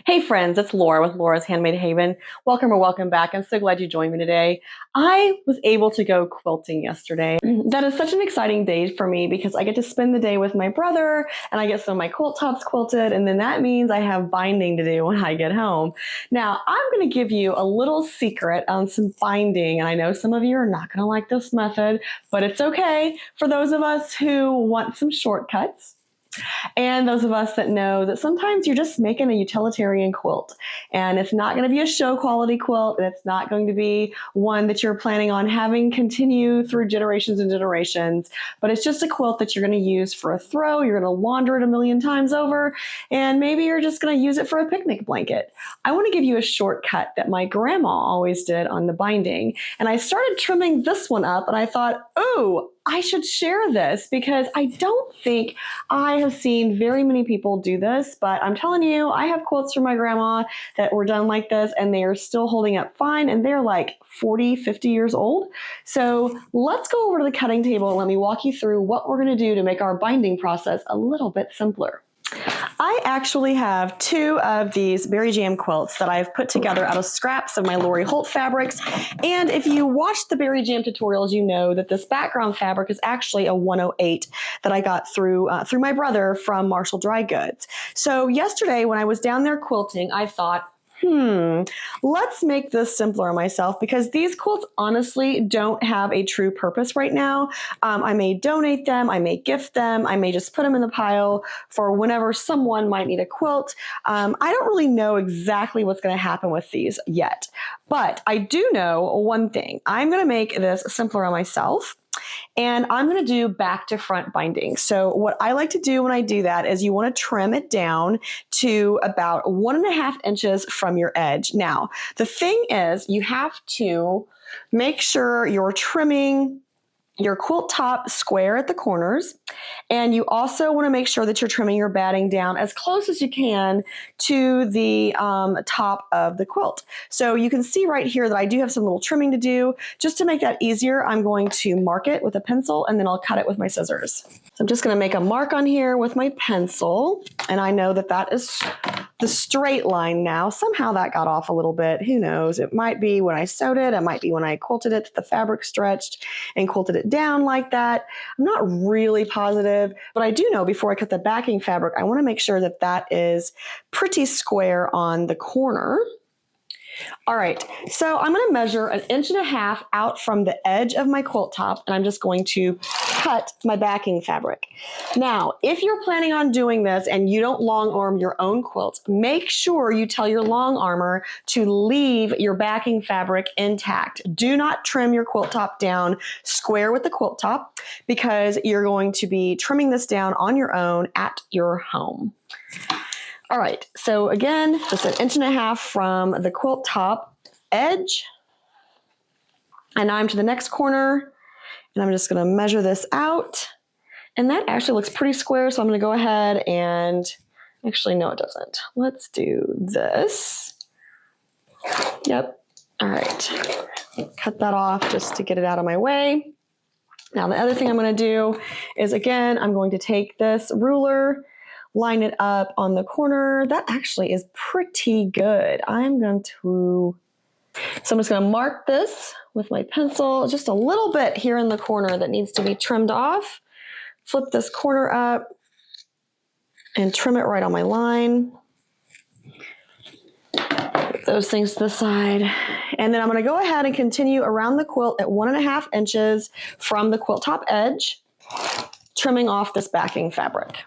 Hey friends, it's Laura with Laura's Handmade Haven. Welcome or welcome back. I'm so glad you joined me today. I was able to go quilting yesterday. That is such an exciting day for me because I get to spend the day with my brother and I get some of my quilt tops quilted, and then that means I have binding to do when I get home. Now, I'm going to give you a little secret on some binding, and I know some of you are not going to like this method, but it's okay for those of us who want some shortcuts. And those of us that know that sometimes you're just making a utilitarian quilt and it's not going to be a show quality quilt, and it's not going to be one that you're planning on having continue through generations and generations, but it's just a quilt that you're going to use for a throw. You're going to launder it a million times over, and maybe you're just going to use it for a picnic blanket. I want to give you a shortcut that my grandma always did on the binding, and I started trimming this one up and I thought, oh, I should share this because I don't think I have seen very many people do this, but I'm telling you, I have quilts from my grandma that were done like this and they are still holding up fine, and they're like 40, 50 years old. So let's go over to the cutting table and let me walk you through what we're going to do to make our binding process a little bit simpler. I actually have two of these berry jam quilts that I've put together out of scraps of my Lori Holt fabrics. And if you watch the berry jam tutorials, you know that this background fabric is actually a 108 that I got through my brother from Marshall Dry Goods. So yesterday when I was down there quilting, I thought, let's make this simpler on myself because these quilts honestly don't have a true purpose right now. I may donate them, I may gift them, I may just put them in the pile for whenever someone might need a quilt. I don't really know exactly what's going to happen with these yet, but I do know one thing. I'm going to make this simpler on myself. And I'm going to do back to front binding. So what I like to do when I do that is you want to trim it down to about 1.5 inches from your edge. Now, the thing is you have to make sure you're trimming your quilt top square at the corners, and you also want to make sure that you're trimming your batting down as close as you can to the top of the quilt. So you can see right here that I do have some little trimming to do. Just to make that easier, I'm going to mark it with a pencil and then I'll cut it with my scissors. So I'm just going to make a mark on here with my pencil, and I know that that is the straight line now. Somehow that got off a little bit. Who knows? It might be when I sewed it. It might be when I quilted it, the fabric stretched and quilted it down like that. I'm not really positive, but I do know before I cut the backing fabric, I want to make sure that that is pretty square on the corner. All right, so I'm going to measure 1.5 inches out from the edge of my quilt top, and I'm just going to cut my backing fabric. Now, if you're planning on doing this and you don't long arm your own quilts, make sure you tell your long armor to leave your backing fabric intact. Do not trim your quilt top down square with the quilt top because you're going to be trimming this down on your own at your home. All right, so again, just 1.5 inches from the quilt top edge. And now I'm to the next corner, and I'm just gonna measure this out. And that actually looks pretty square, so I'm gonna go ahead and, actually, no, it doesn't. Let's do this. Yep, all right. Cut that off just to get it out of my way. Now, the other thing I'm gonna do is, again, I'm going to take this ruler, line it up on the corner. That actually is pretty good. So I'm just going to mark this with my pencil, just a little bit here in the corner that needs to be trimmed off. Flip this corner up and trim it right on my line. Put those things to the side. And then I'm going to go ahead and continue around the quilt at 1.5 inches from the quilt top edge, trimming off this backing fabric.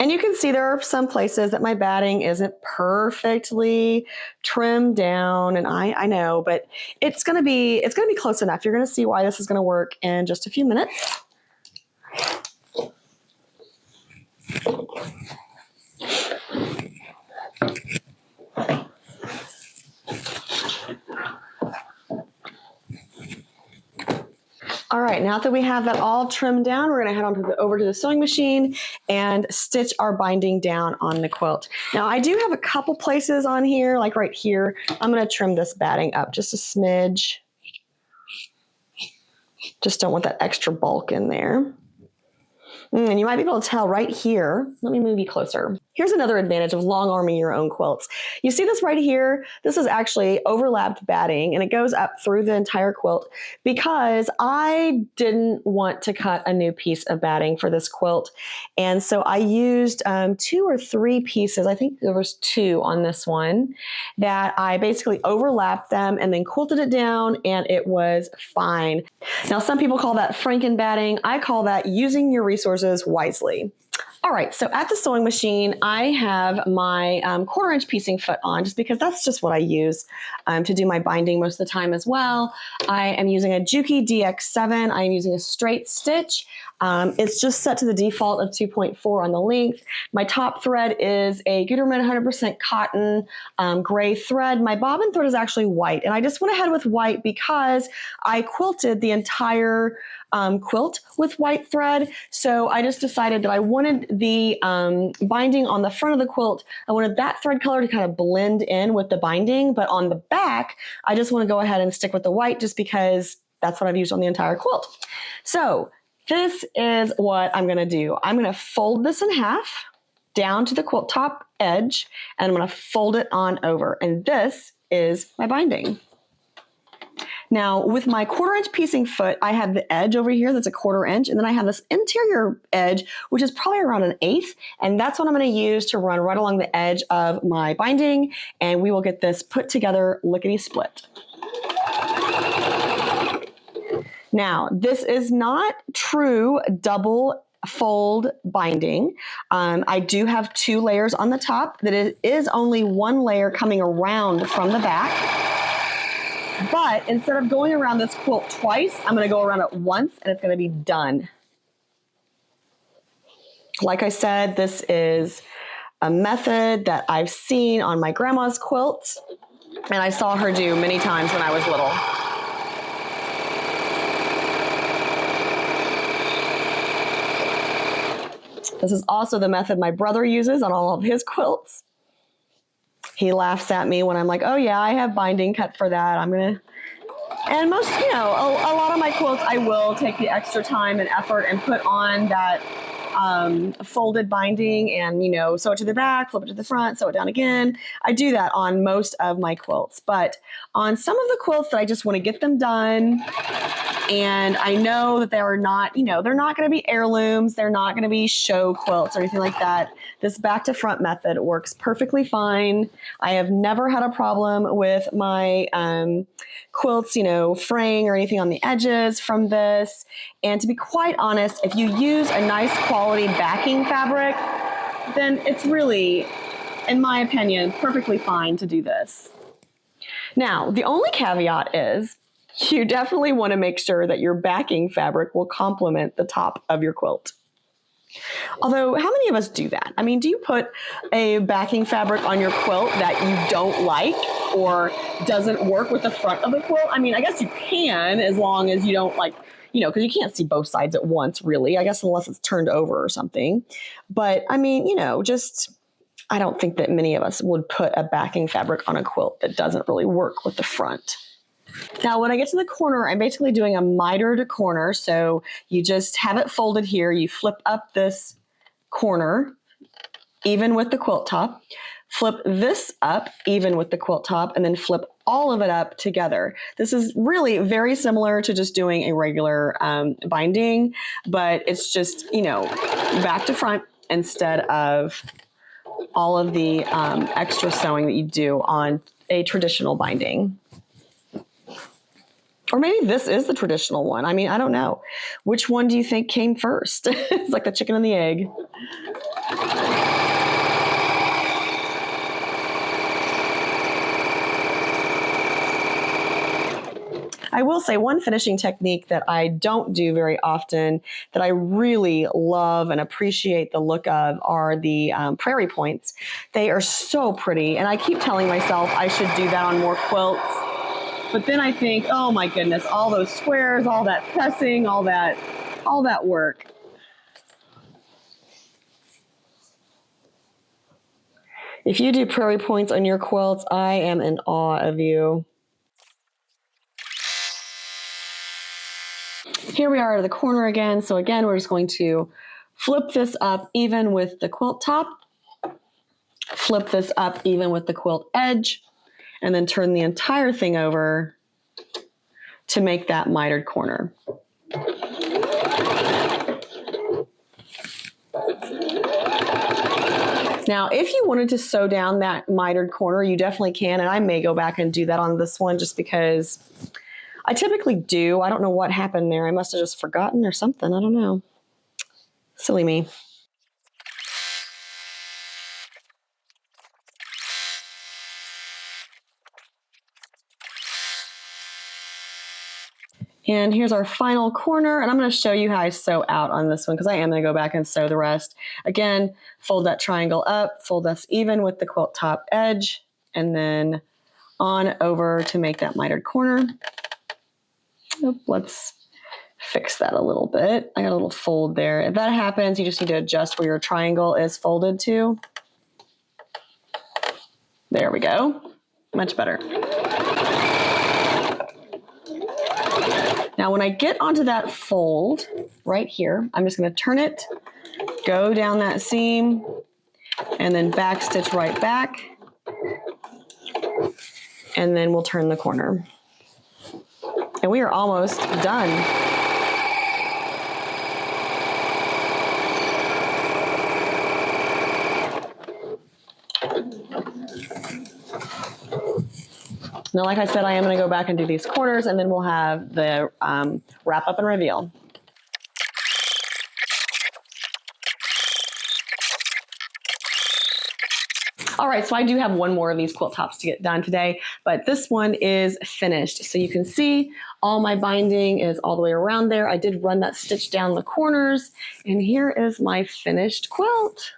And you can see there are some places that my batting isn't perfectly trimmed down, and I know, but it's gonna be close enough. You're gonna see why this is gonna work in just a few minutes. All right, now that we have that all trimmed down, we're going to head over to the sewing machine and stitch our binding down on the quilt. Now, I do have a couple places on here, like right here. I'm going to trim this batting up just a smidge. Just don't want that extra bulk in there. And you might be able to tell right here. Let me move you closer. Here's another advantage of long arming your own quilts. You see this right here? This is actually overlapped batting, and it goes up through the entire quilt because I didn't want to cut a new piece of batting for this quilt. And so I used 2 or 3 pieces. I think there was 2 on this one that I basically overlapped them and then quilted it down, and it was fine. Now, some people call that Franken batting. I call that using your resources wisely. All right, so at the sewing machine, I have my 1/4 inch piecing foot on just because that's just what I use to do my binding most of the time as well. I am using a Juki DX7. I am using a straight stitch. It's just set to the default of 2.4 on the length. My top thread is a Gutermann 100% cotton gray thread. My bobbin thread is actually white, and I just went ahead with white because I quilted the entire quilt with white thread. So I just decided that I wanted the binding on the front of the quilt. I wanted that thread color to kind of blend in with the binding, but on the back, I just want to go ahead and stick with the white just because that's what I've used on the entire quilt. So this is what I'm going to do. I'm going to fold this in half down to the quilt top edge, and I'm going to fold it on over. And this is my binding. Now, with my 1/4 inch piecing foot, I have the edge over here that's a 1/4 inch, and then I have this interior edge, which is probably around 1/8, and that's what I'm going to use to run right along the edge of my binding, and we will get this put together lickety-split. Now, this is not true double fold binding. I do have 2 layers on the top. That it is only 1 layer coming around from the back. But instead of going around this quilt twice, I'm going to go around it once, and it's going to be done. Like I said, this is a method that I've seen on my grandma's quilts, and I saw her do many times when I was little. This is also the method my brother uses on all of his quilts. He laughs at me when I'm like, oh yeah, I have binding cut for that. And most, a lot of my quilts, I will take the extra time and effort and put on that folded binding and, sew it to the back, flip it to the front, sew it down again. I do that on most of my quilts, but on some of the quilts that I just want to get them done, and I know that they are not, they're not going to be heirlooms, they're not going to be show quilts or anything like that. This back to front method works perfectly fine. I have never had a problem with my quilts, fraying or anything on the edges from this. And to be quite honest, if you use a nice quality backing fabric, then it's really, in my opinion, perfectly fine to do this. Now, the only caveat is you definitely want to make sure that your backing fabric will complement the top of your quilt. Although, how many of us do that? I mean, do you put a backing fabric on your quilt that you don't like or doesn't work with the front of the quilt? I mean, I guess you can, as long as you don't because you can't see both sides at once, really, I guess, unless it's turned over or something. But I mean, I don't think that many of us would put a backing fabric on a quilt that doesn't really work with the front. Now, when I get to the corner, I'm basically doing a mitered corner. So you just have it folded here. You flip up this corner, even with the quilt top. Flip this up, even with the quilt top, and then flip all of it up together. This is really very similar to just doing a regular binding, but it's just, back to front instead of all of the extra sewing that you do on a traditional binding. Or maybe this is the traditional one. I mean, I don't know. Which one do you think came first? It's like the chicken and the egg. I will say one finishing technique that I don't do very often that I really love and appreciate the look of are the prairie points. They are so pretty, and I keep telling myself I should do that on more quilts. But then I think, oh my goodness, all those squares, all that pressing, all that work. If you do prairie points on your quilts, I am in awe of you. Here we are at the corner again. So again, we're just going to flip this up even with the quilt top, flip this up even with the quilt edge, and then turn the entire thing over to make that mitered corner. Now, if you wanted to sew down that mitered corner, you definitely can, and I may go back and do that on this one just because I typically do. I don't know what happened there. I must have just forgotten or something. I don't know. Silly me. And here's our final corner, and I'm going to show you how I sew out on this one because I am going to go back and sew the rest. Again, fold that triangle up, fold this even with the quilt top edge, and then on over to make that mitered corner. Let's fix that a little bit. I got a little fold there. If that happens, you just need to adjust where your triangle is folded to. There we go. Much better. Now, when I get onto that fold right here, I'm just going to turn it, go down that seam, and then back stitch right back. And then we'll turn the corner. And we are almost done. Now, like I said, I am going to go back and do these corners, and then we'll have the wrap up and reveal. All right, so I do have one more of these quilt tops to get done today, but this one is finished. So you can see all my binding is all the way around there. I did run that stitch down the corners, and here is my finished quilt.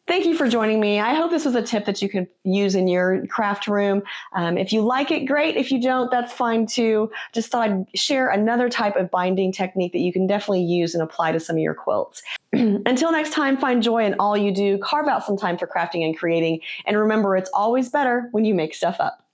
Thank you for joining me. I hope this was a tip that you could use in your craft room. If you like it, great. If you don't, that's fine too. Just thought I'd share another type of binding technique that you can definitely use and apply to some of your quilts. Until next time, find joy in all you do. Carve out some time for crafting and creating. And remember, it's always better when you make stuff up.